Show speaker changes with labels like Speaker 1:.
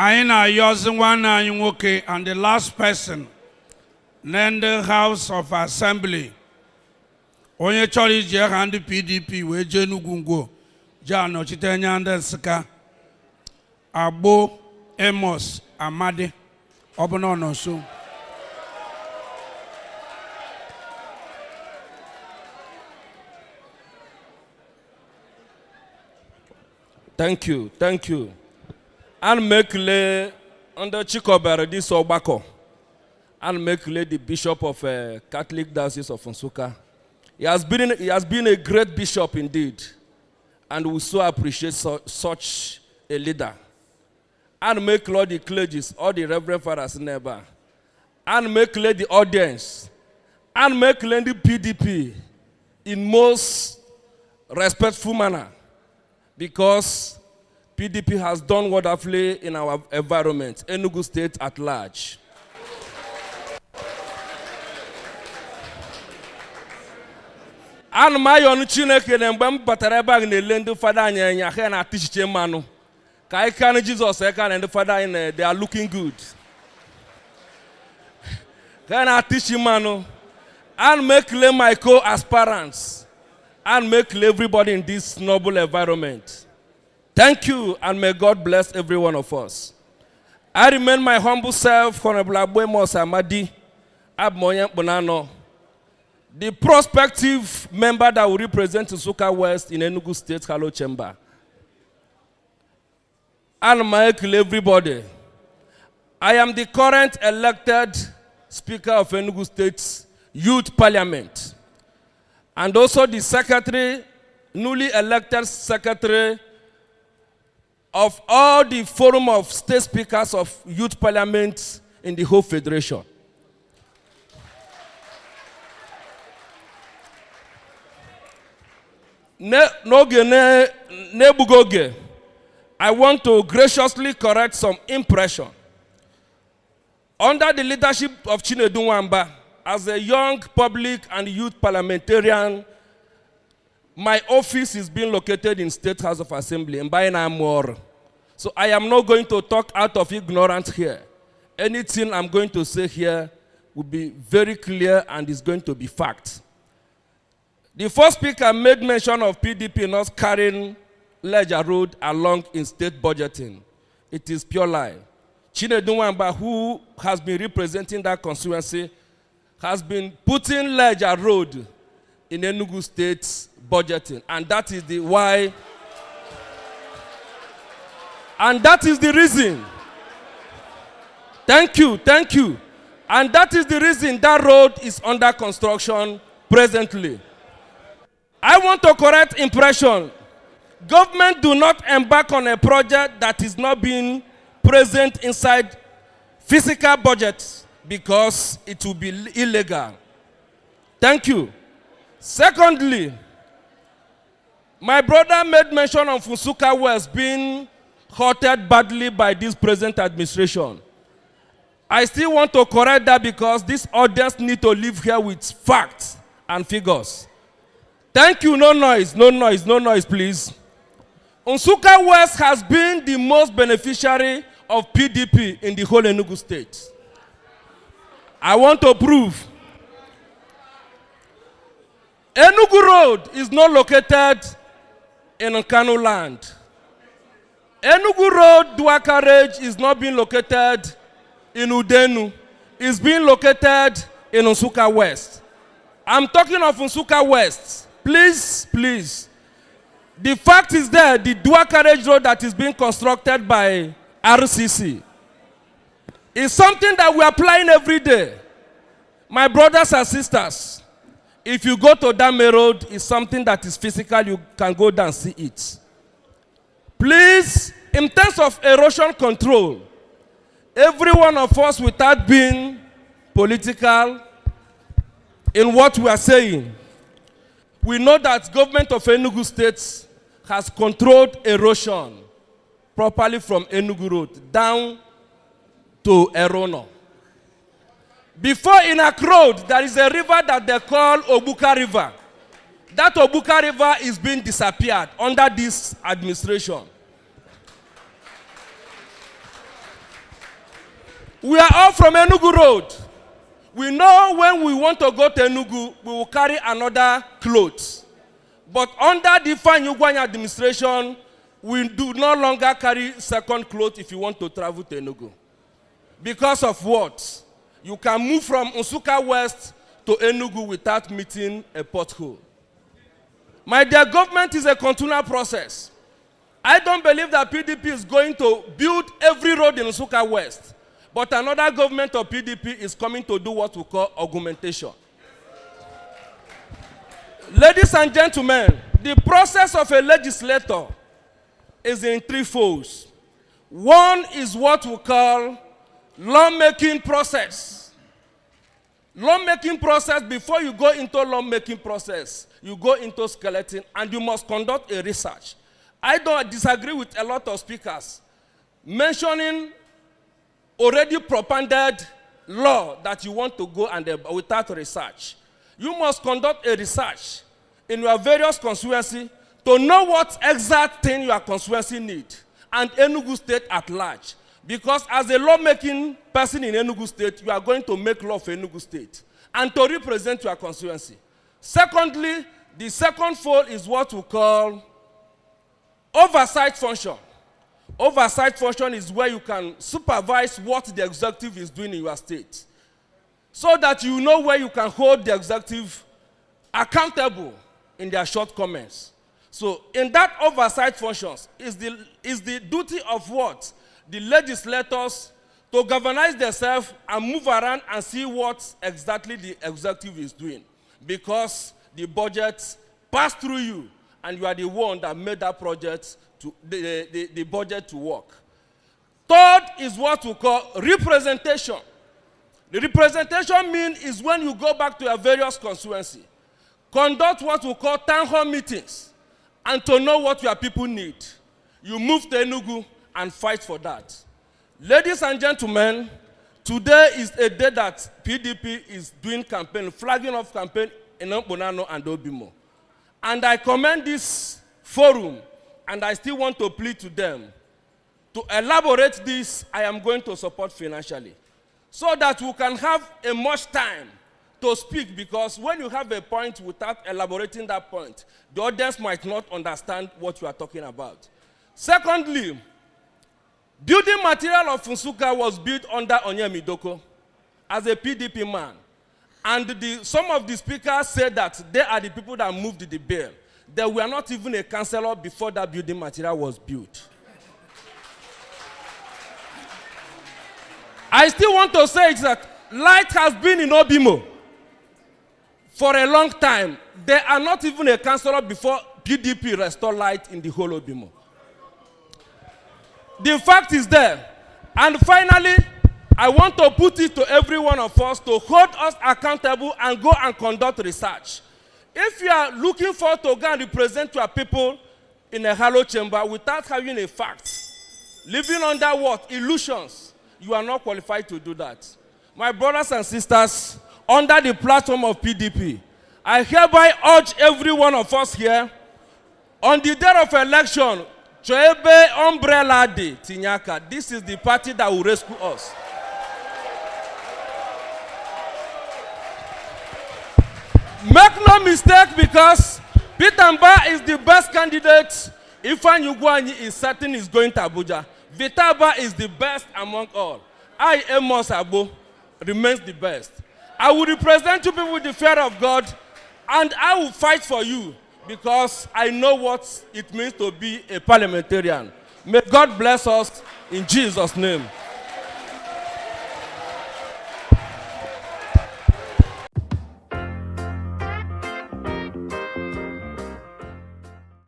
Speaker 1: Aina Yozingwana Yunwoke and the last person, Nende House of Assembly. Onye chori je hand PDP we Enugu Jano Chitenyanda Nsukka Agbo Amos Amadi Obimo no.
Speaker 2: Thank you. And make le under Chikobere this Obako. And make le the Bishop of Catholic Diocese of Nsukka. He has been a great bishop indeed, and we so appreciate such a leader. And make Lord the clergies, all the reverend fathers neighbor, and make the audience, and make the PDP in most respectful manner, because PDP has done wonderfully in our environment, Enugu State at large. And my own Chineke and Bam Patarabag in the land of Father and Yahana teach Manu. Kai can Jesus and the Father in they are looking good. Can I teach Manu and make my co-aspirants and make everybody in this noble environment. Thank you, and may God bless every one of us. I remain my humble self, Honorable Amos Amadi, Abmoyan Bonano, the prospective member that will represent Nsukka West in Enugu State Hello Chamber. And Michael, everybody, I am the current elected Speaker of Enugu State's Youth Parliament, and also the newly elected Secretary of all the Forum of State Speakers of Youth Parliament in the whole Federation. Nebugoge, I want to graciously correct some impression. Under the leadership of Chinedu Nwamba, as a young public and youth parliamentarian, my office is being located in State House of Assembly in Bainamor. So I am not going to talk out of ignorance here. Anything I'm going to say here will be very clear and is going to be fact. The first speaker made mention of PDP not carrying LG Road along in state budgeting. It is pure lie. Chinedu Nwamba, who has been representing that constituency, has been putting LG Road in Enugu State's budgeting, and that is the why. And that is the reason. Thank you. And that is the reason that road is under construction presently. I want to correct impression. Government do not embark on a project that is not being present inside physical budget because it will be illegal. Thank you. Secondly, my brother made mention of Nsukka West being hurted badly by this present administration. I still want to correct that because this audience need to live here with facts and figures. Thank you. No noise, please. Nsukka West has been the most beneficiary of PDP in the whole Enugu State. I want to prove. Enugu Road is not located in Nkanu land. Enugu Road Dual Carriage is not being located in Udenu. It's being located in Nsukka West. I'm talking of Nsukka West. Please. The fact is that the Dual Carriage Road that is being constructed by RCC is something that we are applying every day. My brothers and sisters, if you go to Dame Road, it's something that is physical. You can go down and see it. Please, in terms of erosion control, every one of us, without being political in what we are saying, we know that government of Enugu State has controlled erosion properly from Enugu Road down to Erono. Before Inak Road, there is a river that they call Obuka River. That Obuka River is being disappeared under this administration. We are all from Enugu Road. We know when we want to go to Enugu, we will carry another clothes. But under the Ugwanya administration, we do no longer carry second clothes if you want to travel to Enugu. Because of what? You can move from Nsukka West to Enugu without meeting a pothole. My dear, government is a continual process. I don't believe that PDP is going to build every road in Nsukka West. But another government of PDP is coming to do what we call augmentation. Ladies and gentlemen, the process of a legislator is in three folds. One is what we call lawmaking process. Lawmaking process, before you go into lawmaking process, you go into skeleton and you must conduct a research. I don't disagree with a lot of speakers mentioning already propounded law that you want to go and without research. You must conduct a research in your various constituency to know what exact thing your constituency need and Enugu State at large. Because as a lawmaking person in Enugu State, you are going to make law for Enugu State and to represent your constituency. Secondly, the second fold is what we call oversight function. Oversight function is where you can supervise what the executive is doing in your state, so that you know where you can hold the executive accountable in their shortcomings. So in that oversight functions is the duty of what? The legislators to governize themselves and move around and see what exactly the executive is doing. Because the budget passed through you and you are the one that made that project to the budget to work. Third is what we call representation. The representation means is when you go back to your various constituency, conduct what we call town hall meetings, and to know what your people need. You move to Enugu and fight for that. Ladies and gentlemen, today is a day that PDP is doing campaign, flagging off campaign in Bonano and Obimo. And I commend this forum, and I still want to plead to them to elaborate this. I am going to support financially, so that we can have a much time to speak, because when you have a point without elaborating that point, the audience might not understand what you are talking about. Secondly, building material of Nsukka was built under Onyemidoko as a PDP man. And some of the speakers said that they are the people that moved the bill. They were not even a councillor before that building material was built. I still want to say that light has been in Obimo for a long time. They are not even a councillor before PDP restored light in the whole Obimo. The fact is there. And finally, I want to put it to every one of us to hold us accountable and go and conduct research. If you are looking for to go and represent your people in a hollow chamber without having a fact, living under what? Illusions, you are not qualified to do that. My brothers and sisters, under the platform of PDP, I hereby urge every one of us here, on the day of election, Choebe Umbrella Day, Tinyaka, this is the party that will rescue us. Make no mistake, because Peter Mba is the best candidate. Ifan Ugwanyi is certain is going to Abuja. Vitaba is the best among all. I, Amos Agbo, remains the best. I will represent you people with the fear of God, and I will fight for you, because I know what it means to be a parliamentarian. May God bless us in Jesus' name.